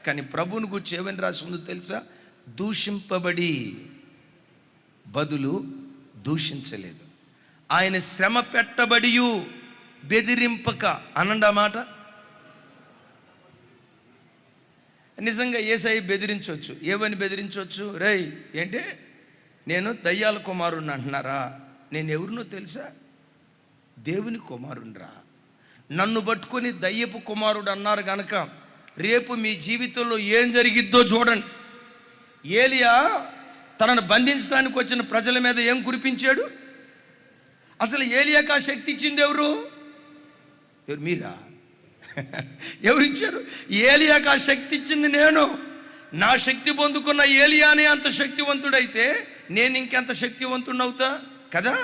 కానీ ప్రభువుని గురించి ఏమని రాసి ఉందో తెలుసా? దూషింపబడి బదులు దూషించలేదు. ఆయన శ్రమ పెట్టబడియు బెదిరింపక అనండి ఆ మాట. నిజంగా యేసయ్య బెదిరించవచ్చు. ఏమని బెదిరించవచ్చు? రేయ్ ఏంటి నేను దయ్యాల కుమారుణ్ణి అంటున్నారా? నేను ఎవరినో తెలుసా? దేవుని కుమారుణ్ణిరా. నన్ను పట్టుకొని దయ్యపు కుమారుడు అన్నారు కనుక రేపు మీ జీవితంలో ఏం జరిగిద్దో చూడండి. ఏలియా తనను బంధించడానికి వచ్చిన ప్రజల మీద ఏం కురిపించాడు? అసలు ఏలియాకి ఆ శక్తి ఇచ్చింది ఎవరు? మీరా? ఎవరిచ్చారు? ఏలియాకి ఆ శక్తి ఇచ్చింది నేను. నా శక్తి పొందుకున్న ఏలియానే అంత శక్తివంతుడైతే నేను ఇంకెంత శక్తివంతుడు అవుతా కదా?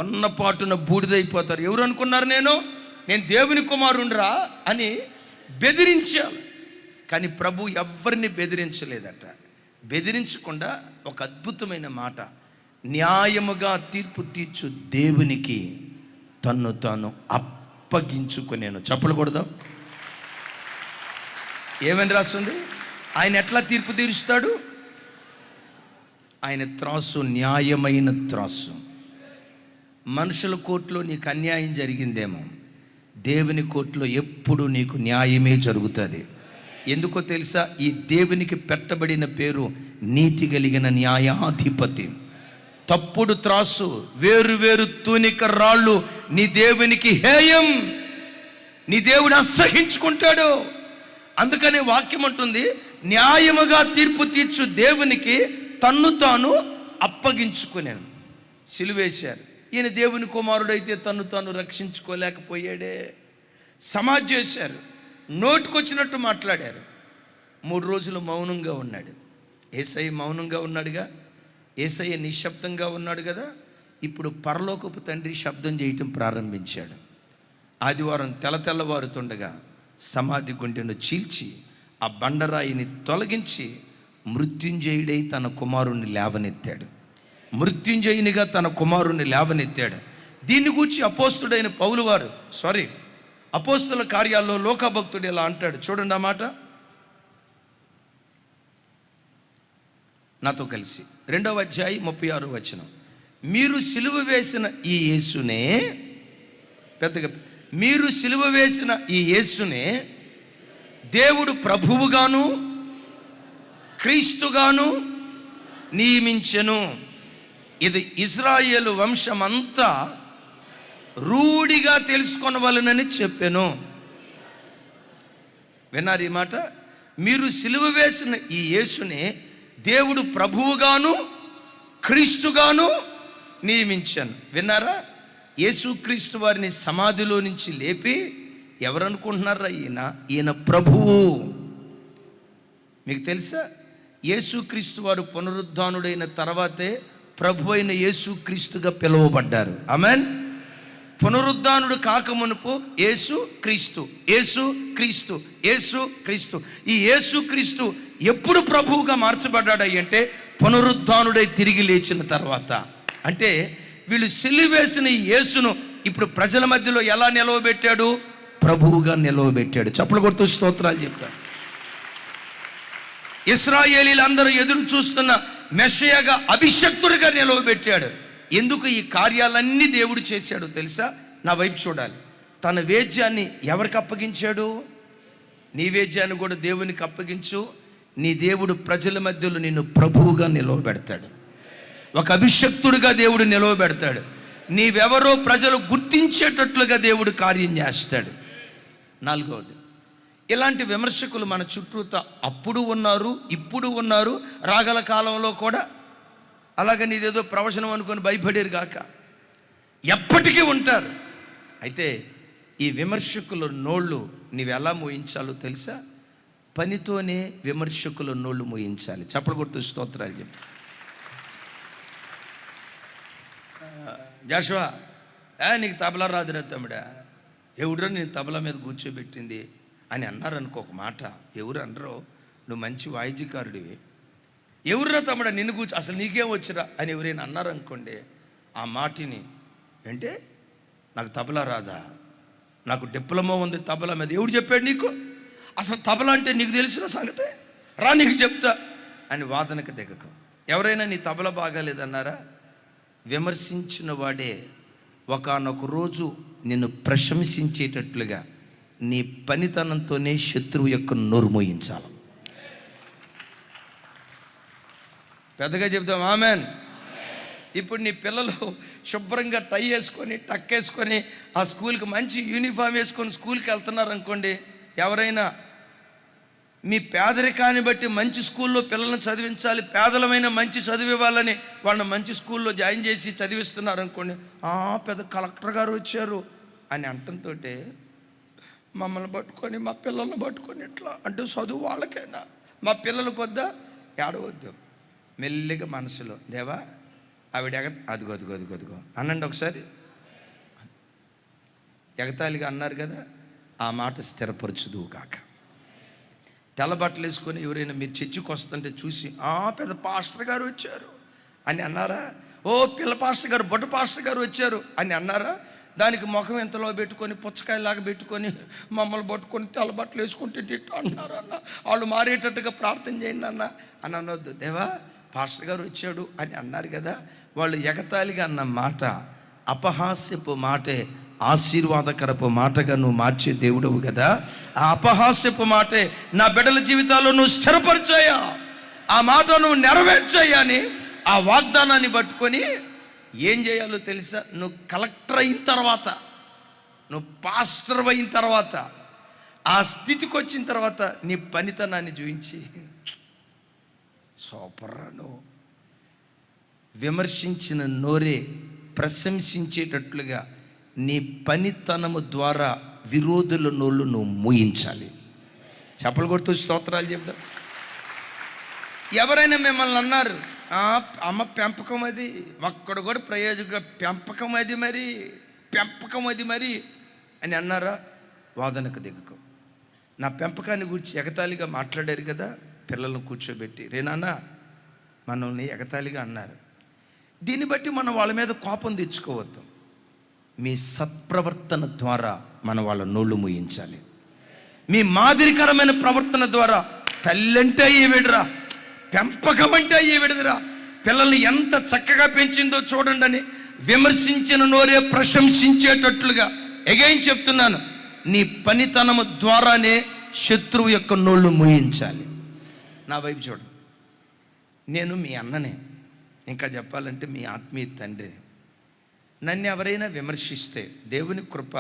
ఉన్నపాటున బూడిదైపోతారు. ఎవరు అనుకున్నారు నేను దేవుని కుమారుండ్రా అని బెదిరించాను. కానీ ప్రభు ఎవరిని బెదిరించలేదట. బెదిరించకుండా ఒక అద్భుతమైన మాట, న్యాయముగా తీర్పు తీర్చు దేవునికి తన్ను తాను అప్పగించుకునేను. చప్పలు కొడదాం. ఏమని రాస్తుంది? ఆయన ఎట్లా తీర్పు తీరుస్తాడు? ఆయన త్రాసు న్యాయమైన త్రాసు. మనుషుల కోర్టులో నీకు అన్యాయం జరిగిందేమో, దేవుని కోర్టులో ఎప్పుడు నీకు న్యాయమే జరుగుతుంది. ఎందుకో తెలుసా? ఈ దేవునికి పెట్టబడిన పేరు నీతి కలిగిన న్యాయాధిపతి. తప్పుడు త్రాసు, వేరు వేరు తూనిక రాళ్ళు నీ దేవునికి హేయం. నీ దేవుడు అసహించుకుంటాడు. అందుకనే వాక్యం అంటుంది, న్యాయముగా తీర్పు తీర్చు దేవునికి తన్ను తాను అప్పగించుకునేను. సిలువేశారు. ఈయన దేవుని కుమారుడైతే తన్ను తాను రక్షించుకోలేకపోయాడే. సమాధి చేశారు. నోటుకొచ్చినట్టు మాట్లాడారు. 3 రోజులు మౌనంగా ఉన్నాడు. యేసయ్య మౌనంగా ఉన్నాడుగా, యేసయ్య నిశ్శబ్దంగా ఉన్నాడు కదా. ఇప్పుడు పరలోకపు తండ్రి శబ్దం చేయటం ప్రారంభించాడు. ఆదివారం తెల్లవారుతుండగా సమాధి గుండెను చీల్చి ఆ బండరాయిని తొలగించి మృత్యుంజయుడై తన కుమారుణ్ణి లేవనెత్తాడు. మృత్యుంజయునిగా తన కుమారుణ్ణి లేవనెత్తాడు. దీన్ని గూర్చి అపోస్తుడైన పౌలు వారు అపోస్తుల కార్యాల్లో లోకభక్తుడు ఇలా అంటాడు. చూడండి ఆ మాట నాతో కలిసి. 2వ అధ్యాయం 36వ వచనం. మీరు సిలువ వేసిన ఈ యేసునే, పెద్దగా, మీరు సిలువ వేసిన ఈ యేసునే దేవుడు ప్రభువుగాను క్రీస్తుగాను నియమించెను. ఇది ఇశ్రాయేలు వంశమంతా రూఢిగా తెలుసుకొనవలెనని చెప్పెను. విన్నారు ఈ మాట? మీరు సిలువ వేసిన ఈ యేసునే దేవుడు ప్రభువుగాను క్రీస్తుగాను నియమించాను. విన్నారా? యేసుక్రీస్తు వారిని సమాధిలో నుంచి లేపి ఎవరనుకుంటున్నారా? ఈయన ప్రభువు. మీకు తెలుసా? యేసుక్రీస్తు వారు పునరుద్ధానుడైన తర్వాతే ప్రభు అయిన యేసుక్రీస్తుగా పిలువబడ్డారు. ఆమెన్. పునరుద్ధానుడు కాకమునుపు యేసు క్రీస్తు, యేసు క్రీస్తు, యేసు క్రీస్తు. ఈ యేసు క్రీస్తు ఎప్పుడు ప్రభువుగా మార్చబడ్డాడు అంటే పునరుద్ధానుడై తిరిగి లేచిన తర్వాత. అంటే వీళ్ళు సిలువేసిన యేసును ఇప్పుడు ప్రజల మధ్యలో ఎలా నిలవబెట్టాడు? ప్రభువుగా నిలవబెట్టాడు. చప్పలు కొడుతూ స్తోత్రాలు చెప్తారు. ఇశ్రాయేలీలందరూ ఎదురు చూస్తున్న మెషియాగా అభిషక్తుడిగా నిలవబెట్టాడు. ఎందుకు ఈ కార్యాలన్నీ దేవుడు చేశాడు తెలుసా? నా వైపు చూడాలి. తన వేద్యాన్ని ఎవరికి అప్పగించాడు? నీ వేద్యాన్ని కూడా దేవునికి అప్పగించు. నీ దేవుడు ప్రజల మధ్యలో నిన్ను ప్రభువుగా నిలవబెడతాడు. ఒక అభిషక్తుడిగా దేవుడు నిలవబెడతాడు. నీవెవరో ప్రజలు గుర్తించేటట్లుగా దేవుడు కార్యం చేస్తాడు. 4వది, ఇలాంటి విమర్శకులు మన చుట్టూతా అప్పుడు ఉన్నారు, ఇప్పుడు ఉన్నారు, రాగల కాలంలో కూడా. అలాగని ఇదేదో ప్రవచనం అనుకొని భయపడేరు కాక ఎప్పటికీ ఉంటారు. అయితే ఈ విమర్శకుల నోళ్ళు నీవెలా మోయించాలో తెలుసా? పనితోనే విమర్శకుల నోళ్ళు మోయించాలి. చప్పలు కొడుతూ స్తోత్రాలు చెప్పి. జాషువా, నీకు తబలా రాదురా తమ్ముడా, ఎవడో నేను తబలా మీద కూర్చోబెట్టింది అని అన్నారు అనుకో. ఒక మాట ఎవరు అనరో, నువ్వు మంచి వాయిద్యకారుడివి, ఎవరురా తమ్ముడా నిన్ను కూర్చో, అసలు నీకేం వచ్చిరా అని ఎవరైనా అన్నారనుకోండి, ఆ మాటిని అంటే నాకు తబలా రాదా, నాకు డిప్లొమా ఉంది తబలా మీద, ఎవడు చెప్పాడు నీకు? అసలు తబల అంటే నీకు తెలిసిన సంగతే, రా నీకు చెప్తా అని వాదనకు దిగకు. ఎవరైనా నీ తబల బాగాలేదన్నారా? విమర్శించిన వాడే ఒకానొక రోజు నిన్ను ప్రశంసించేటట్లుగా నీ పనితనంతోనే శత్రువు యొక్క నోరు మోయించాలి. పెద్దగా చెప్తాం ఆమెన్. ఇప్పుడు నీ పిల్లలు శుభ్రంగా టై వేసుకొని టక్ వేసుకొని ఆ స్కూల్కి మంచి యూనిఫామ్ వేసుకొని స్కూల్కి వెళ్తున్నారు అనుకోండి, ఎవరైనా మీ పేదరికాన్ని బట్టి మంచి స్కూల్లో పిల్లల్ని చదివించాలి, పేదలమైన మంచి చదివి ఇవ్వాలని వాళ్ళని మంచి స్కూల్లో జాయిన్ చేసి చదివిస్తున్నారు అనుకోండి, పెద్ద కలెక్టర్ గారు వచ్చారు అని అంటంతో మమ్మల్ని పట్టుకొని మా పిల్లల్ని పట్టుకొని ఇట్లా అంటే చదువు వాళ్ళకైనా మా పిల్లలకు వద్దా, ఏడవద్దు. మెల్లిగా మనసులో దేవా ఆవిడ అదిగో అనండి ఒకసారి. ఎగతాళిగా అన్నారు కదా, ఆ మాట స్థిరపరచుదువు కాక. తెల్లబట్టలు వేసుకొని ఎవరైనా మీరు చర్చికి వస్తుంటే చూసి పెద్ద పాస్టర్ గారు వచ్చారు అని అన్నారా? పిల్ల పాస్టర్ గారు, బొట్టు పాస్టర్ గారు వచ్చారు అని అన్నారా? దానికి ముఖం ఎంతలో పెట్టుకొని పుచ్చకాయలాగా పెట్టుకొని మమ్మల్ని పట్టుకొని తెల్లబట్టలు వేసుకుంటే ఇట్లా అన్నారు అన్న, వాళ్ళు మారేటట్టుగా ప్రార్థన చేయండి అన్న అని అనొద్దు. దేవా పాస్టర్ గారు వచ్చాడు అని అన్నారు కదా, వాళ్ళు ఎగతాళిగా అన్న మాట అపహాస్యపు మాటే ఆశీర్వాదకరపు మాటగా నువ్వు మార్చే దేవుడవు కదా. ఆ అపహాస్యపు మాటే నా బిడ్డల జీవితాల్లో నువ్వు స్థిరపరిచాయా, ఆ మాట నువ్వు నెరవేర్చాయా అని ఆ వాగ్దానాన్ని పట్టుకొని ఏం చేయాలో తెలుసా? నువ్వు కలెక్టర్ అయిన తర్వాత, నువ్వు పాస్టర్ అయిన తర్వాత, ఆ స్థితికి వచ్చిన తర్వాత నీ పనితనాన్ని చూపించి సూపర్ను విమర్శించిన నోరే ప్రశంసించేటట్లుగా నీ పనితనము ద్వారా విరోధుల నోళ్ళు నువ్వు మూయించాలి. చెప్పలు కొడుతూ స్తోత్రాలు చెప్దాం. ఎవరైనా మిమ్మల్ని అన్నారు, అమ్మ పెంపకం అది, ఒక్కడు కూడా ప్రయోజక పెంపకం అది మరి అని అన్నారా? వాదనకు దిగకు. నా పెంపకాన్ని గురించి ఎగతాళిగా మాట్లాడారు కదా, పిల్లలను కూర్చోబెట్టి, రే నాన్న మనల్ని ఎగతాళిగా అన్నారు, దీన్ని బట్టి మనం వాళ్ళ మీద కోపం తెచ్చుకోవద్దు. మీ సత్ప్రవర్తన ద్వారా మనం వాళ్ళ నోళ్ళు మూయించాలి. మీ మాదిరికరమైన ప్రవర్తన ద్వారా తల్లంటే ఈవిడరా, పెంపకం అంటే ఈవిడదిరా, పిల్లల్ని ఎంత చక్కగా పెంచిందో చూడండి అని విమర్శించిన నోరే ప్రశంసించేటట్లుగా ఎగైన్ చెప్తున్నాను, నీ పనితనము ద్వారానే శత్రువు యొక్క నోళ్ళు మూయించాలి. నా వైపు చూడండి, నేను మీ అన్ననే, ఇంకా చెప్పాలంటే మీ ఆత్మీయ తండ్రిని. నన్ను ఎవరైనా విమర్శిస్తే దేవుని కృప,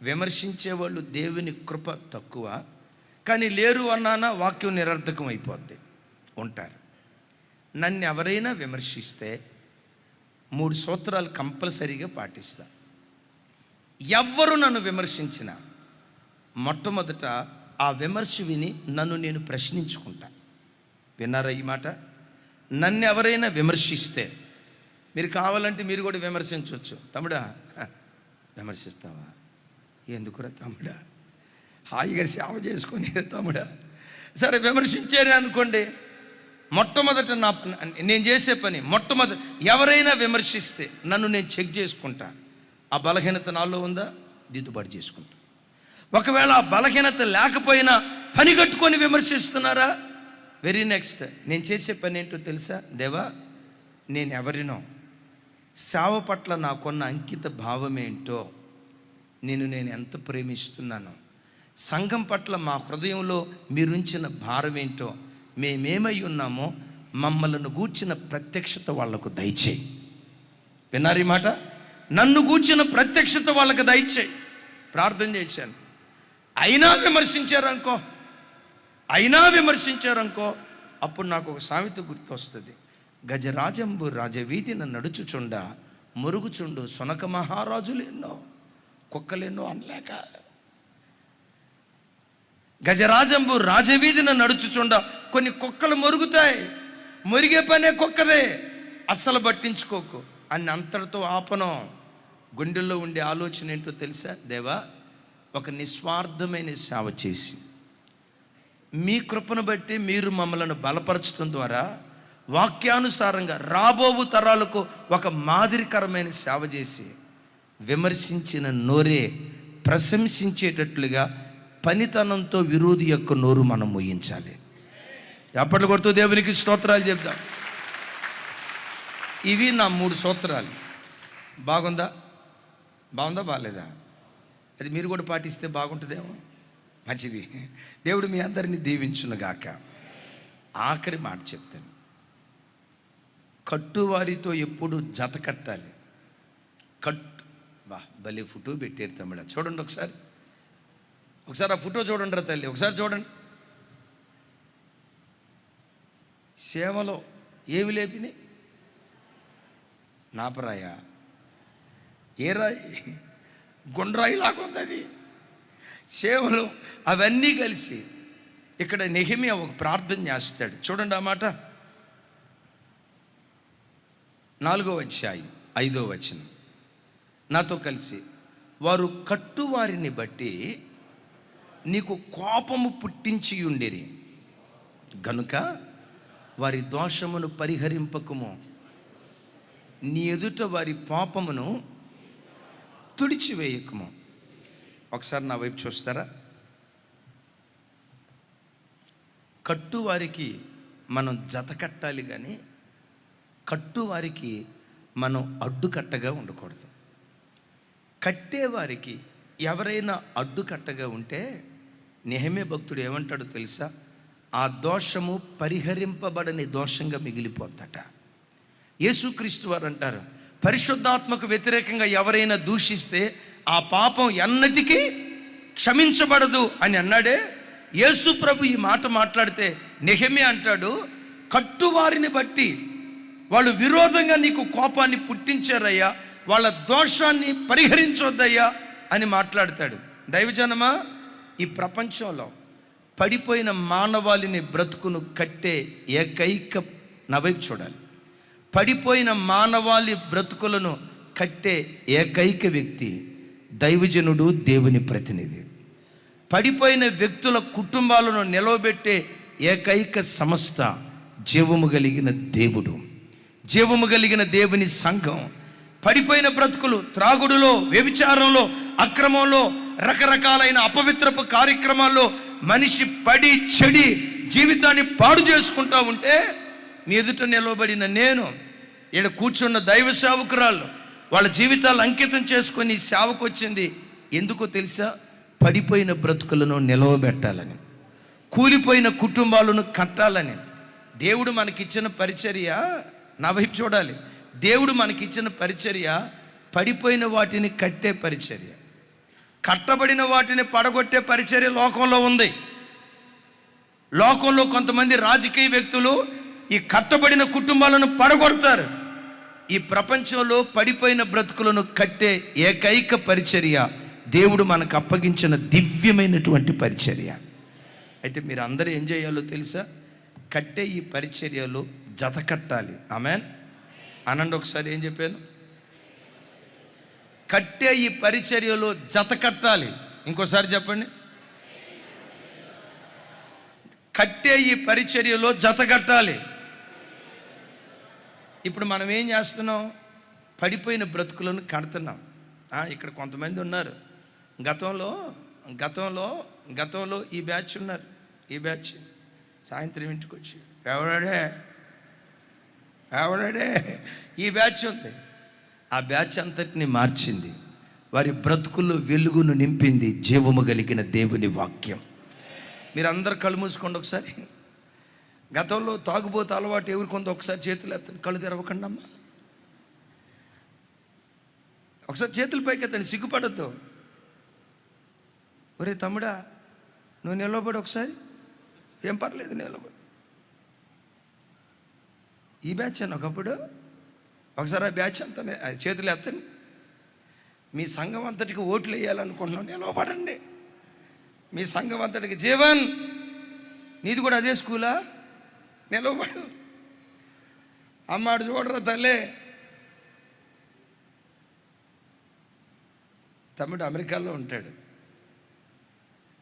విమర్శించేవాళ్ళు దేవుని కృప తక్కువ, కానీ లేరు అన్నానా వాక్యం నిరర్థకం అయిపోద్ది, ఉంటారు. నన్ను ఎవరైనా విమర్శిస్తే 3 సూత్రాలు కంపల్సరీగా పాటిస్తా. ఎవ్వరు నన్ను విమర్శించినా మొట్టమొదట ఆ విమర్శ విని నన్ను నేను ప్రశ్నించుకుంటా. విన్నారా ఈ మాట? నన్ను ఎవరైనా విమర్శిస్తే, మీరు కావాలంటే మీరు కూడా విమర్శించవచ్చు. తమ్ముడా విమర్శిస్తావా? ఎందుకురా తమ్ముడా, హాయిగా సేవ చేసుకొని తమ్ముడా. సరే విమర్శించారే అనుకోండి, మొట్టమొదట నేను చేసే పని, మొట్టమొదట ఎవరైనా విమర్శిస్తే నన్ను నేను చెక్ చేసుకుంటా. ఆ బలహీనత నాలో ఉందా, దిద్దుబాటు చేసుకుంటా. ఒకవేళ ఆ బలహీనత లేకపోయినా పని కట్టుకొని విమర్శిస్తున్నారా, వెరీ నెక్స్ట్ నేను చేసే పని ఏంటో తెలుసా? దేవా నేను ఎవరినో, సేవ పట్ల నాకున్న అంకిత భావం ఏంటో, నేను ఎంత ప్రేమిస్తున్నానో, సంఘం పట్ల మా హృదయంలో మీరుంచిన భారం ఏంటో, మేమేమై ఉన్నామో మమ్మల్ని గూర్చిన ప్రత్యక్షత వాళ్లకు దయచేయి. విన్నారు ఈ మాట? నన్ను గూర్చిన ప్రత్యక్షత వాళ్ళకు దయచేయి. ప్రార్థన చేశాను. అయినా విమర్శించారనుకో, అప్పుడు నాకు ఒక సామెత గుర్తొస్తుంది. గజరాజంబు రాజవీధిన నడుచుచుండ మురుగుచుండు సునక మహారాజులు ఎన్నో, కుక్కలెన్నో అనలేక. గజరాజంబు రాజవీధిన నడుచుచుండ, కొన్ని కుక్కలు మురుగుతాయి, మురిగే పనే కుక్కదే, అస్సలు పట్టించుకోకు అని అంతటితో ఆపను. గుండెల్లో ఉండే ఆలోచన ఏంటో తెలుసా? దేవా ఒక నిస్వార్థమైన సేవ చేసి మీ కృపను బట్టి మీరు మమ్మల్ని బలపరచడం ద్వారా వాక్యానుసారంగా రాబోవు తరాలకు ఒక మాదిరికరమైన సేవ చేసి విమర్శించిన నోరే ప్రశంసించేటట్లుగా పనితనంతో విరోధి యొక్క నోరు మనం మోయించాలి. ఎప్పటి కొడుతూ దేవునికి స్తోత్రాలు చెప్దాం. ఇవి నా 3 సూత్రాలు. బాగుందా? బాగాలేదా? అది మీరు కూడా పాటిస్తే బాగుంటుందేమో. మంచిది. దేవుడు మీ అందరినీ దీవించునుగాక. ఆఖరి మాట చెప్తాను. కట్టువారితో ఎప్పుడు జత కట్టాలి. భలే ఫోటో పెట్టారు తమ్ముడా, చూడండి ఒకసారి ఆ ఫోటో చూడండి రా తల్లి, ఒకసారి చూడండి. సేవలో ఏమి లేపినాయి? నాపరాయ, ఏ రాయి? గుండ్రాయి లాగా ఉంది అది. సేవలు అవన్నీ కలిసి ఇక్కడ నెహెమ్యా ఒక ప్రార్థన చేస్తాడు. చూడండి ఆ మాట, 4వ అధ్యాయం 5వ వచనం. నాతో కలిసి, వారు కట్టువారిని బట్టి నీకు కోపము పుట్టించి ఉండిరి గనుక వారి దోషమును పరిహరింపకము, నీ ఎదుట వారి పాపమును తుడిచివేయకము. ఒకసారి నా వైపు చూస్తారా? కట్టువారికి మనం జత కట్టాలి, కానీ కట్టువారికి మనం అడ్డుకట్టగా ఉండకూడదు. కట్టేవారికి ఎవరైనా అడ్డుకట్టగా ఉంటే నెహెమ్యా భక్తుడు ఏమంటాడో తెలుసా? ఆ దోషము పరిహరింపబడని దోషంగా మిగిలిపోద్దట. యేసుక్రీస్తు వారు అంటారు, పరిశుద్ధాత్మకు వ్యతిరేకంగా ఎవరైనా దూషిస్తే ఆ పాపం ఎన్నటికీ క్షమించబడదు అని అన్నాడే. యేసు ప్రభు ఈ మాట మాట్లాడితే నెహెమ్యా అంటాడు, కట్టువారిని బట్టి వాళ్ళు విరోధంగా నీకు కోపాన్ని పుట్టించారయ్యా, వాళ్ళ దోషాన్ని పరిహరించొద్దయ్యా అని మాట్లాడతాడు. దైవజనమా, ఈ ప్రపంచంలో పడిపోయిన మానవాళిని బ్రతుకును కట్టే ఏకైక, నా వైపు చూడాలి, పడిపోయిన మానవాళి బ్రతుకులను కట్టే ఏకైక వ్యక్తి దైవజనుడు, దేవుని ప్రతినిధి. పడిపోయిన వ్యక్తుల కుటుంబాలను నిలవబెట్టే ఏకైక సంస్థ జీవము కలిగిన దేవుడు, జీవము కలిగిన దేవుని సంఘం. పడిపోయిన బ్రతుకులు త్రాగుడులో, వ్యభిచారంలో, అక్రమంలో, రకరకాలైన అపవిత్రపు కార్యక్రమాల్లో మనిషి పడి చెడి జీవితాన్ని పాడు చేసుకుంటా ఉంటే, మీ ఎదుట నిలవబడిన నేను, ఈడ కూర్చున్న దైవ సేవకురాళ్ళు వాళ్ళ జీవితాలు అంకితం చేసుకొని సేవకు వచ్చింది ఎందుకో తెలుసా? పడిపోయిన బ్రతుకులను నిలవబెట్టాలని, కూలిపోయిన కుటుంబాలను కట్టాలని. దేవుడు మనకిచ్చిన పరిచర్య, నా వైపు చూడాలి, దేవుడు మనకిచ్చిన పరిచర్య పడిపోయిన వాటిని కట్టే పరిచర్య. కట్టబడిన వాటిని పడగొట్టే పరిచర్య లోకంలో ఉంది. లోకంలో కొంతమంది రాజకీయ వ్యక్తులు ఈ కట్టబడిన కుటుంబాలను పడగొడతారు. ఈ ప్రపంచంలో పడిపోయిన బ్రతుకులను కట్టే ఏకైక పరిచర్య దేవుడు మనకు అప్పగించిన దివ్యమైనటువంటి పరిచర్య. అయితే మీరు అందరూ ఏం చేయాలో తెలుసా? కట్టే ఈ పరిచర్యలో జత కట్టాలి. ఆమెన్ అనండి ఒకసారి. ఏం చెప్పాను? కట్టే ఈ పరిచర్యలో జత కట్టాలి. ఇంకోసారి చెప్పండి. కట్టే ఈ పరిచర్యలో జత కట్టాలి. ఇప్పుడు మనం ఏం చేస్తున్నాం? పడిపోయిన బ్రతుకులను కడుతున్నాం. ఇక్కడ కొంతమంది ఉన్నారు, గతంలో ఈ బ్యాచ్ ఉన్నారు. ఈ బ్యాచ్ సాయంత్రం ఇంటికి వచ్చి ఎవడే ఈ బ్యాచ్ ఉంది. ఆ బ్యాచ్ అంతటిని మార్చింది. వారి బ్రతుకుల్లో వెలుగును నింపింది జీవము కలిగిన దేవుని వాక్యం. మీరు అందరు కళ్ళు మూసుకోండి ఒకసారి. గతంలో తాగుబోతు అలవాటు ఎవరికి ఉందో ఒకసారి చేతులు ఎత్తండి. కళ్ళు తెరవకండి అమ్మా. ఒకసారి చేతులు పైకి ఎత్తండి, సిగ్గుపడద్దు. ఒరే తమ్ముడా, నువ్వు నిలబడి ఒకసారి. ఏం పర్లేదు, నిలబడి. ఈ బ్యాచ్ అని ఒకప్పుడు. ఒకసారి ఆ బ్యాచ్ అంతా చేతులు ఎత్తండి. మీ సంఘం అంతటికి ఓట్లు వేయాలనుకుంటున్నాం, నిలవబడండి. మీ సంఘం అంతటికి జీవన్, నీది కూడా అదే స్కూలా? నిలవబడు. అమ్మాడు చూడరా తల్లే. తమ్ముడు అమెరికాలో ఉంటాడు.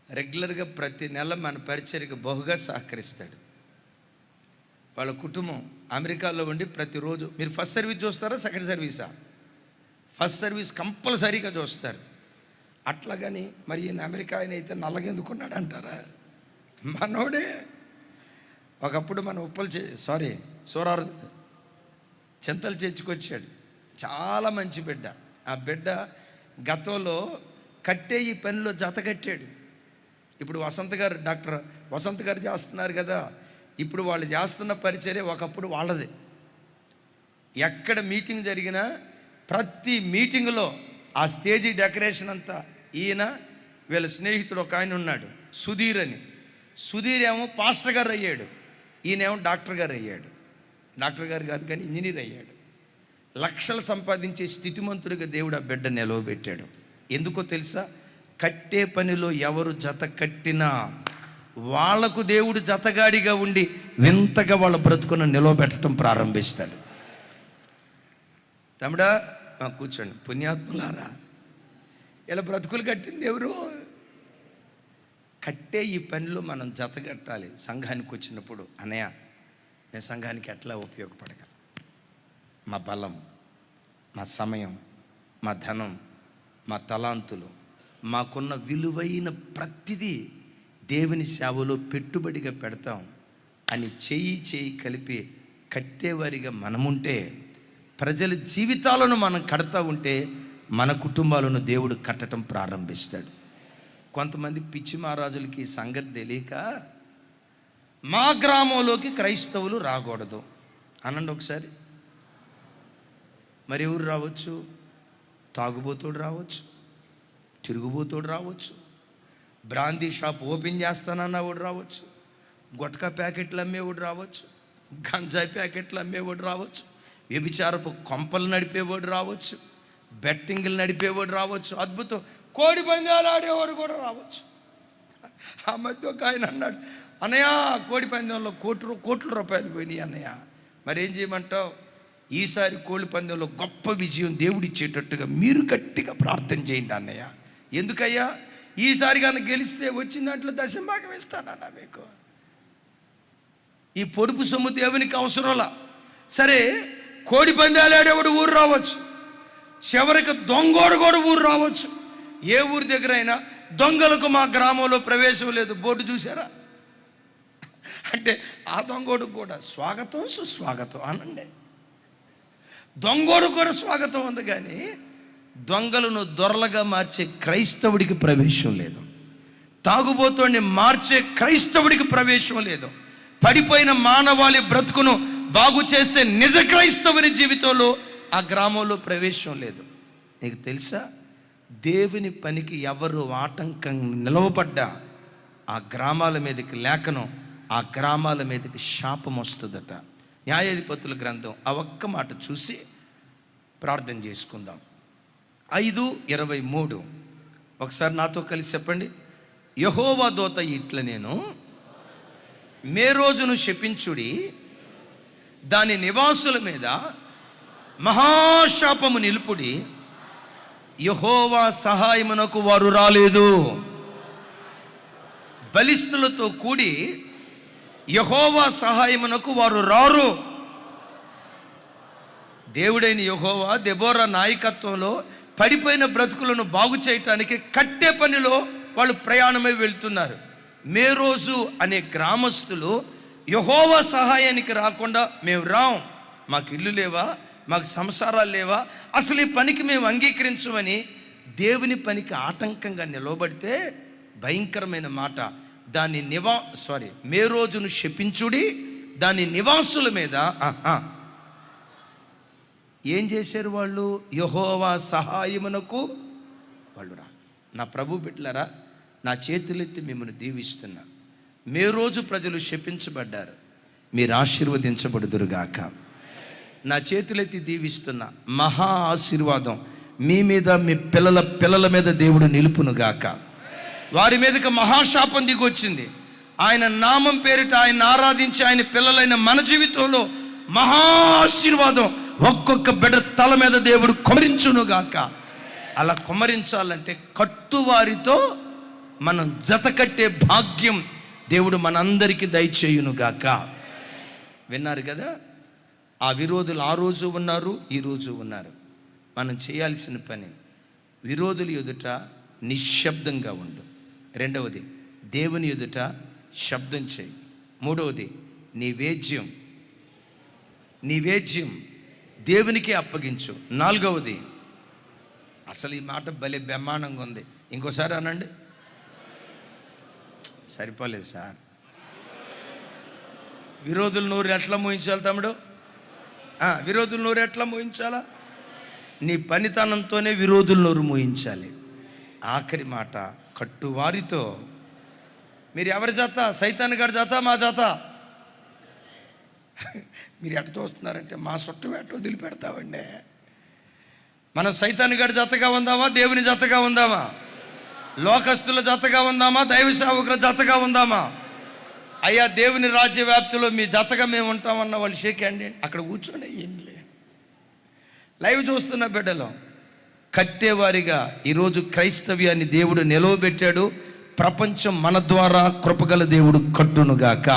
రెగ్యులర్గా ప్రతి నెల మన పరిచర్యకు బహుగా సహకరిస్తాడు. వాళ్ళ కుటుంబం అమెరికాలో ఉండి ప్రతిరోజు, మీరు ఫస్ట్ సర్వీస్ చూస్తారా సెకండ్ సర్వీసా? ఫస్ట్ సర్వీస్ కంపల్సరీగా చూస్తారు. అట్లాగని మరి ఈయన అమెరికా ఆయన అయితే నల్లగెందుకున్నాడు అంటారా? మనోడే. ఒకప్పుడు మన సూరారు చింతలు చర్చికొచ్చాడు. చాలా మంచి బిడ్డ. ఆ బిడ్డ గతంలో కట్టే ఈ పనిలో జత కట్టాడు. ఇప్పుడు డాక్టర్ వసంత్ గారు చేస్తున్నారు కదా, ఇప్పుడు వాళ్ళు చేస్తున్న పరిచర్య ఒకప్పుడు వాళ్ళదే. ఎక్కడ మీటింగ్ జరిగినా ప్రతి మీటింగ్లో ఆ స్టేజీ డెకరేషన్ అంతా ఈయన, వీళ్ళ స్నేహితుడు ఒక ఆయన ఉన్నాడు సుధీర్ అని. సుధీర్ ఏమో పాస్టర్ గారు అయ్యాడు, ఈయనేమో డాక్టర్ గారు అయ్యాడు. డాక్టర్ గారు కాదు కానీ ఇంజనీర్ అయ్యాడు. లక్షలు సంపాదించే స్థితిమంతుడిగా దేవుడు ఆ బిడ్డ నిలవబెట్టాడు. ఎందుకో తెలుసా? కట్టే పనిలో ఎవరు జత కట్టినా వాళ్లకు దేవుడు జతగాడిగా ఉండి వింతగా వాళ్ళ బ్రతుకును నిలవబెట్టడం ప్రారంభిస్తాడు. తమ్ముడా కూర్చోండి. పుణ్యాత్ములారా, ఇలా బ్రతుకులు కట్టింది ఎవరు? కట్టే ఈ పనిలో మనం జత కట్టాలి. సంఘానికి వచ్చినప్పుడు అన్నయ్య నేను సంఘానికి ఎట్లా ఉపయోగపడగలను? మా బలం, మా సమయం, మా ధనం, మా తలాంతులు, మాకున్న విలువైన ప్రతిదీ దేవుని సేవలో పెట్టుబడిగా పెడతాం అని చేయి కలిపి కట్టేవారిగా మనముంటే, ప్రజల జీవితాలను మనం కడతా ఉంటే మన కుటుంబాలను దేవుడు కట్టడం ప్రారంభిస్తాడు. కొంతమంది పిచ్చి మహారాజులకి సంగతి తెలియక మా గ్రామంలోకి క్రైస్తవులు రాకూడదు అనండి ఒకసారి. మరి ఎవరు రావచ్చు? తాగుబోతోడు రావచ్చు, తిరుగుబోతోడు రావచ్చు, బ్రాందీ షాప్ ఓపెన్ చేస్తానన్నవాడు రావచ్చు, గుట్కా ప్యాకెట్లు అమ్మేవాడు రావచ్చు, గంజాయి ప్యాకెట్లు అమ్మేవాడు రావచ్చు, వ్యభిచారపు కొంపలు నడిపేవాడు రావచ్చు, బెట్టింగ్లు నడిపేవాడు రావచ్చు, అద్భుతం కోడి పందాలు ఆడేవాడు కూడా రావచ్చు. ఆ మధ్య ఒక ఆయన అన్నాడు, అన్నయ్య కోడి పందెంలో కోట్ల రూపాయలు పోయినాయి అన్నయ్య, మరి ఏం చేయమంటావు? ఈసారి కోడి పందెంలో గొప్ప విజయం దేవుడు ఇచ్చేటట్టుగా మీరు గట్టిగా ప్రార్థన చేయండి అన్నయ్య. ఎందుకయ్యా? ఈసారి కానీ గెలిస్తే వచ్చిన దాంట్లో దశంభాగం ఇస్తానన్నా మీకు. ఈ పొడుపు సొమ్ము దేవునికి అవసరంలా. సరే, కోడి పందాలు ఆడేవాడు ఊరు రావచ్చు, చివరికి దొంగోడు కూడా ఊరు రావచ్చు. ఏ ఊరి దగ్గర అయినా దొంగలకు మా గ్రామంలో ప్రవేశం లేదు బోర్డు చూసారా? అంటే ఆ దొంగోడుకు కూడా స్వాగతం సుస్వాగతం అనండి. దొంగోడు కూడా స్వాగతం ఉంది, కానీ దొంగలను దొరలుగా మార్చే క్రైస్తవుడికి ప్రవేశం లేదు. తాగుబోతోడిని మార్చే క్రైస్తవుడికి ప్రవేశం లేదు. పడిపోయిన మానవాళి బ్రతుకును బాగు చేసే నిజ క్రైస్తవుని జీవితంలో ఆ గ్రామంలో ప్రవేశం లేదు. నీకు తెలుసా? దేవుని పనికి ఎవరు ఆటంకం నిలవబడ్డా ఆ గ్రామాల మీదకి లేఖనం, ఆ గ్రామాల మీదకి శాపం వస్తుందట. న్యాయాధిపతుల గ్రంథం ఆ ఒక్క మాట చూసి ప్రార్థన చేసుకుందాం. 5:23 ఒకసారి నాతో కలిసి చెప్పండి. యెహోవా దూత ఇట్ల నేను మే రోజును శపించుడి, దాని నివాసుల మీద మహాశాపము నిలుపుడి, యెహోవా సహాయమునకు వారు రాలేదు. బలిష్ఠులతో కూడి యెహోవా సహాయమునకు వారు రారు. దేవుడైన యెహోవా దెబోరా నాయకత్వంలో పడిపోయిన బ్రతుకులను బాగు చేయటానికి కట్టే పనిలో వాళ్ళు ప్రయాణమై వెళ్తున్నారు. మే రోజు అనే గ్రామస్తులు యెహోవా సహాయానికి రాకుండా మేము రాం, మాకు ఇల్లు లేవా, మాకు సంసారాలు లేవా, అసలు ఈ పనికి మేము అంగీకరించమని దేవుని పనికి ఆటంకంగా నిలబడితే భయంకరమైన మాట. మే రోజును శపించుడి, దాని నివాసుల మీద ఏం చేశారు వాళ్ళు? యెహోవా సహాయమునకు వాళ్ళు రా. నా ప్రభు బిడ్డలారా, నా చేతులెత్తి మిమ్మల్ని దీవిస్తున్నా. మే రోజు ప్రజలు శపించబడ్డారు, మీరు ఆశీర్వదించబడుదురుగాక. నా చేతులెత్తి దీవిస్తున్నా. మహా ఆశీర్వాదం మీ మీద, మీ పిల్లల మీద దేవుడు నిలుపునుగాక. వారి మీదకి మహాశాపం దిగొచ్చింది. ఆయన నామం పేరిట ఆయన ఆరాధించి ఆయన పిల్లలైన మన జీవితంలో మహా ఆశీర్వాదం ఒక్కొక్క బిడ్డ తల మీద దేవుడు కుమ్మరించునుగాక. అలా కుమ్మరించాలంటే కట్టువారితో మనం జత కట్టే భాగ్యం దేవుడు మనందరికీ దయచేయునుగాక. విన్నారు కదా? ఆ విరోధులు ఆ రోజు ఉన్నారు, ఈ రోజు ఉన్నారు. మనం చేయాల్సిన పని విరోధులు ఎదుట నిశ్శబ్దంగా ఉండు. రెండవది, దేవుని ఎదుట శబ్దం చేయి. మూడవది, నీ వేద్యం దేవునికే అప్పగించు. నాలుగవది, అసలు ఈ మాట భలే బ్రహ్మాండంగా ఉంది, ఇంకోసారి అనండి. సరిపోలేదు సార్. విరోధుల నోరు ఎట్లా మోయించాలి తమ్ముడు? విరోధుల నోరు ఎట్లా మోయించాలా? నీ పనితనంతోనే విరోధుల నోరు మోయించాలి. ఆఖరి మాట, కట్టువారితో. మీరు ఎవరి జాత? సైతాన్ గారి జాత, మా జాత? మీరు ఎట్ట చూస్తున్నారంటే మా చుట్టూ ఎట్ట వదిలిపెడతామండి. మనం సైతాన్ గారి జతగా ఉందామా, దేవుని జతగా ఉందామా? లోకస్తుల జతగా ఉందామా, దైవ సేవకుల జతగా ఉందామా? అయ్యా, దేవుని రాజ్య వ్యాప్తిలో మీ జతగా మేము ఉంటామన్న వాళ్ళు షేక్ హ్యాండ్ అక్కడ కూర్చొని అయ్యింది. లైవ్ చూస్తున్న బిడ్డలో కట్టేవారిగా ఈరోజు క్రైస్తవ్యాన్ని దేవుడు నిలవబెట్టాడు. ప్రపంచం మన ద్వారా కృపగల దేవుడు కట్టునుగాక.